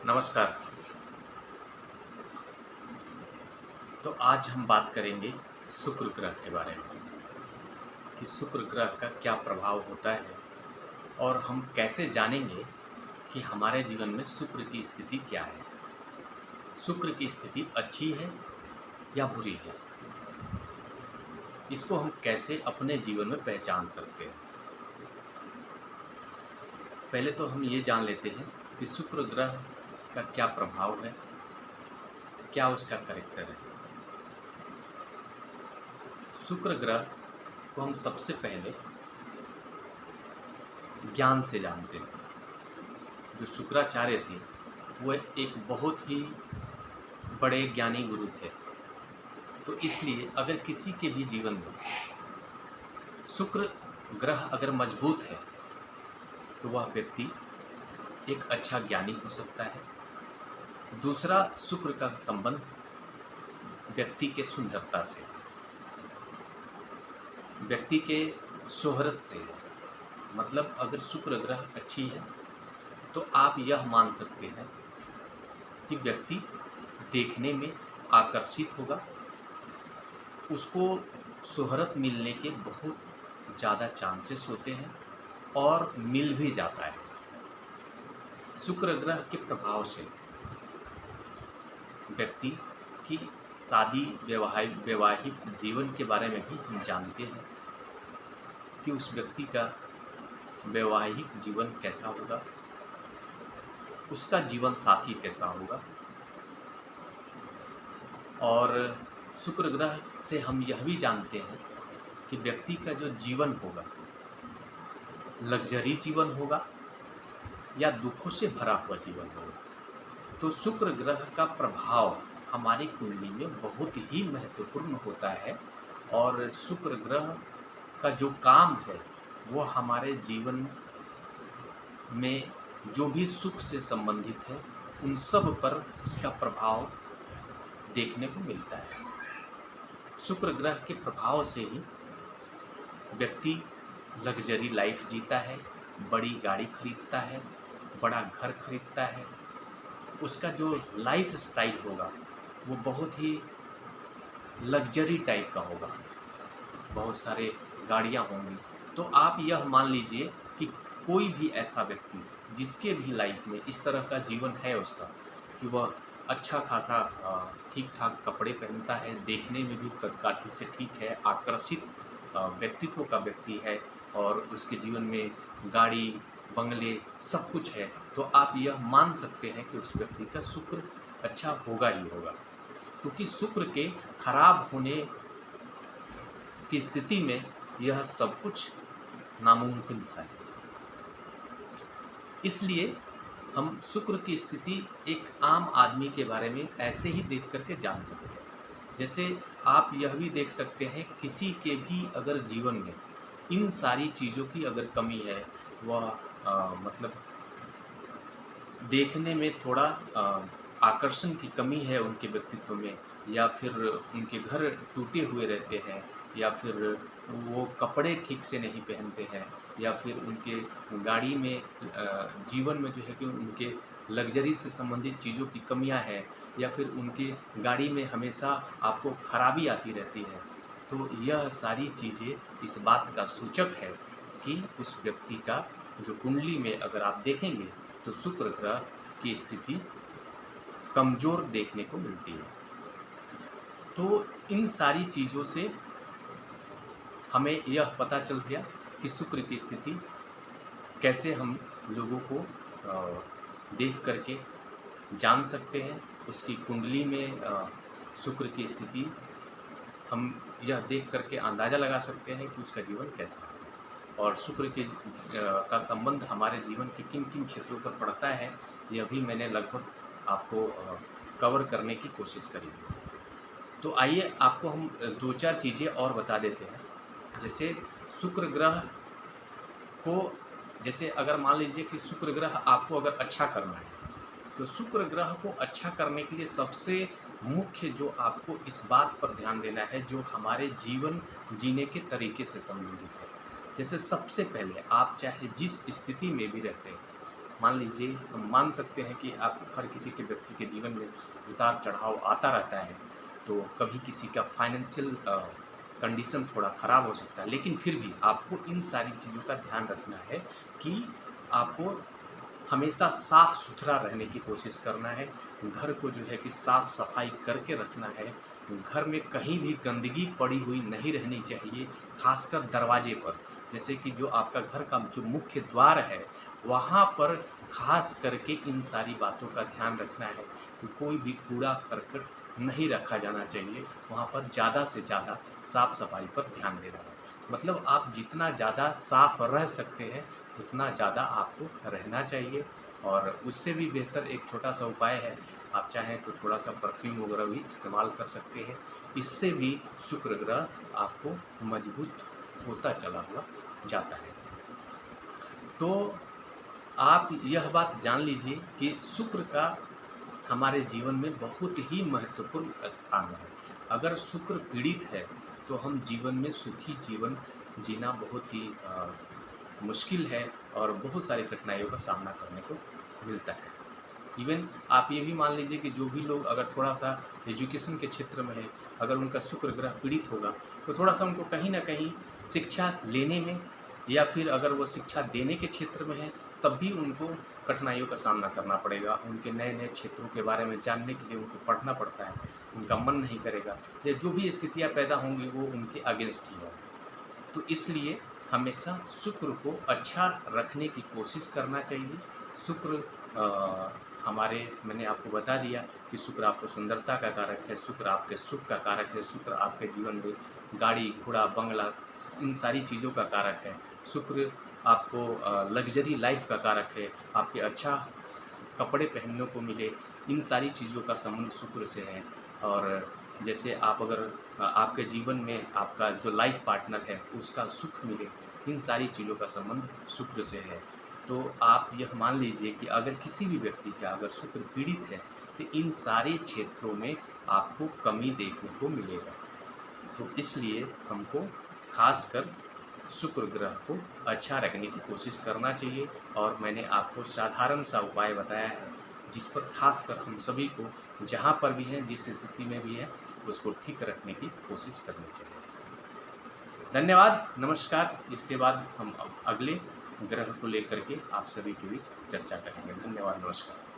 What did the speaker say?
नमस्कार। तो आज हम बात करेंगे शुक्र ग्रह के बारे में कि शुक्र ग्रह का क्या प्रभाव होता है और हम कैसे जानेंगे कि हमारे जीवन में शुक्र की स्थिति क्या है। शुक्र की स्थिति अच्छी है या बुरी है, इसको हम कैसे अपने जीवन में पहचान सकते हैं। पहले तो हम ये जान लेते हैं कि शुक्र ग्रह का क्या प्रभाव है, क्या उसका कैरेक्टर है। शुक्र ग्रह को हम सबसे पहले ज्ञान से जानते हैं। जो शुक्राचार्य थे वो एक बहुत ही बड़े ज्ञानी गुरु थे। तो इसलिए अगर किसी के भी जीवन में शुक्र ग्रह अगर मजबूत है तो वह व्यक्ति एक अच्छा ज्ञानी हो सकता है। दूसरा, शुक्र का संबंध व्यक्ति के सुंदरता से, व्यक्ति के शोहरत से है। मतलब अगर शुक्र ग्रह अच्छी है तो आप यह मान सकते हैं कि व्यक्ति देखने में आकर्षित होगा, उसको शोहरत मिलने के बहुत ज़्यादा चांसेस होते हैं और मिल भी जाता है। शुक्र ग्रह के प्रभाव से व्यक्ति की शादी वैवाहिक जीवन के बारे में भी हम जानते हैं कि उस व्यक्ति का वैवाहिक जीवन कैसा होगा, उसका जीवन साथी कैसा होगा। और शुक्र ग्रह से हम यह भी जानते हैं कि व्यक्ति का जो जीवन होगा लग्जरी जीवन होगा या दुखों से भरा हुआ जीवन होगा। तो शुक्र ग्रह का प्रभाव हमारी कुंडली में बहुत ही महत्वपूर्ण होता है। और शुक्र ग्रह का जो काम है वो हमारे जीवन में जो भी सुख से संबंधित है उन सब पर इसका प्रभाव देखने को मिलता है। शुक्र ग्रह के प्रभाव से ही व्यक्ति लग्जरी लाइफ जीता है, बड़ी गाड़ी खरीदता है, बड़ा घर खरीदता है। उसका जो लाइफ स्टाइल होगा वो बहुत ही लग्जरी टाइप का होगा, बहुत सारे गाड़ियाँ होंगी। तो आप यह मान लीजिए कि कोई भी ऐसा व्यक्ति जिसके भी लाइफ में इस तरह का जीवन है उसका कि वह अच्छा खासा ठीक ठाक कपड़े पहनता है, देखने में भी कद-काठी से ठीक है, आकर्षित व्यक्तित्व का व्यक्ति है और उसके जीवन में गाड़ी बंगले सब कुछ है, तो आप यह मान सकते हैं कि उस व्यक्ति का शुक्र अच्छा होगा ही होगा। क्योंकि शुक्र के खराब होने की स्थिति में यह सब कुछ नामुमकिन सा है। इसलिए हम शुक्र की स्थिति एक आम आदमी के बारे में ऐसे ही देख करके जान सकते हैं। जैसे आप यह भी देख सकते हैं किसी के भी अगर जीवन में इन सारी चीज़ों की अगर कमी है, वह मतलब देखने में थोड़ा आकर्षण की कमी है उनके व्यक्तित्व में, या फिर उनके घर टूटे हुए रहते हैं, या फिर वो कपड़े ठीक से नहीं पहनते हैं, या फिर उनके गाड़ी में जीवन में जो है कि उनके लग्जरी से संबंधित चीज़ों की कमियां हैं, या फिर उनके गाड़ी में हमेशा आपको खराबी आती रहती है। तो यह सारी चीज़ें इस बात का सूचक है कि उस व्यक्ति का जो कुंडली में अगर आप देखेंगे तो शुक्र ग्रह की स्थिति कमज़ोर देखने को मिलती है। तो इन सारी चीज़ों से हमें यह पता चल गया कि शुक्र की स्थिति कैसे हम लोगों को देख करके जान सकते हैं। उसकी कुंडली में शुक्र की स्थिति हम यह देख करके अंदाज़ा लगा सकते हैं कि उसका जीवन कैसा है। और शुक्र के का संबंध हमारे जीवन के किन किन क्षेत्रों पर पड़ता है, यह भी मैंने लगभग आपको कवर करने की कोशिश करी है। तो आइए आपको हम दो चार चीज़ें और बता देते हैं। जैसे शुक्र ग्रह को, जैसे अगर मान लीजिए कि शुक्र ग्रह आपको अगर अच्छा करना है तो शुक्र ग्रह को अच्छा करने के लिए सबसे मुख्य जो आपको इस बात पर ध्यान देना है जो हमारे जीवन जीने के तरीके से संबंधित है। जैसे सबसे पहले आप चाहे जिस स्थिति में भी रहते हैं, मान लीजिए हम मान सकते हैं कि आप हर किसी के व्यक्ति के जीवन में उतार चढ़ाव आता रहता है, तो कभी किसी का फाइनेंशियल कंडीशन थोड़ा ख़राब हो सकता है, लेकिन फिर भी आपको इन सारी चीज़ों का ध्यान रखना है कि आपको हमेशा साफ़ सुथरा रहने की कोशिश करना है। घर को जो है कि साफ़ सफाई करके रखना है। घर में कहीं भी गंदगी पड़ी हुई नहीं रहनी चाहिए, ख़ासकर दरवाजे पर। जैसे कि जो आपका घर का जो मुख्य द्वार है, वहाँ पर ख़ास करके इन सारी बातों का ध्यान रखना है कि कोई भी कूड़ा-करकट नहीं रखा जाना चाहिए। वहाँ पर ज़्यादा से ज़्यादा साफ़-सफाई पर ध्यान देना है। मतलब आप जितना ज़्यादा साफ़ रह सकते हैं, उतना ज़्यादा आपको रहना चाहिए। और उससे भी बेहतर एक छोटा-सा उपाय है, आप चाहें तो थोड़ा-सा परफ्यूम वगैरह भी इस्तेमाल कर सकते हैं। इससे भी शुक्र ग्रह आपको मजबूत होता चला हुआ जाता है। तो आप यह बात जान लीजिए कि शुक्र का हमारे जीवन में बहुत ही महत्वपूर्ण स्थान है। अगर शुक्र पीड़ित है, तो हम जीवन में सुखी जीवन जीना बहुत ही मुश्किल है और बहुत सारी कठिनाइयों का सामना करने को मिलता है। इवन आप ये भी मान लीजिए कि जो भी लोग अगर थोड़ा-सा एजुकेशन के क्षेत्र में है, अगर उनका शुक्र ग्रह पीड़ित होगा, तो थोड़ा-सा उनको कहीं न कहीं शिक्षा लेने में या फिर अगर वो शिक्षा देने के क्षेत्र में है, तब भी उनको कठिनाइयों का सामना करना पड़ेगा। उनके नए-नए क्षेत्रों के बारे में जानने के लिए उनको पढ़ना पड़ता है, उनका मन नहीं करेगा या जो भी स्थितियाँ पैदा होंगी वो उनके अगेंस्ट ही होंगी। तो इसलिए हमेशा शुक्र को अच्छा रखने की कोशिश करना चाहिए। शुक्र हमारे मैंने आपको बता दिया कि शुक्र आपको सुंदरता का कारक है, शुक्र आपके सुख का कारक है, शुक्र आपके जीवन में गाड़ी, घोड़ा, बंगला इन सारी चीज़ों का कारक है। शुक्र आपको लग्ज़री लाइफ़ का कारक है, आपके अच्छा कपड़े पहनने को मिले, इन सारी चीज़ों का संबंध शुक्र से है। और जैसे आप अगर आपके जीवन में आपका जो लाइफ पार्टनर है, उसका सुख मिले, इन सारी चीज़ों का संबंध शुक्र से है। तो आप यह मान लीजिए कि अगर किसी भी व्यक्ति का अगर शुक्र पीड़ित है, तो इन सारे क्षेत्रों में आपको कमी देखने को मिलेगा। तो इसलिए हमको ख़ासकर शुक्र ग्रह को अच्छा रखने की कोशिश करना चाहिए और मैंने आपको साधारण सा उपाय बताया है, जिस पर ख़ासकर हम सभी को जहाँ पर भी हैं, जिस स्थिति में भी है, उसको ठीक रखने की कोशिश करनी चाहिए। धन्यवाद, नमस्कार। इसके बाद हम अब अगले ग्रह को लेकर के आप सभी के बीच चर्चा करेंगे। धन्यवाद, नमस्कार।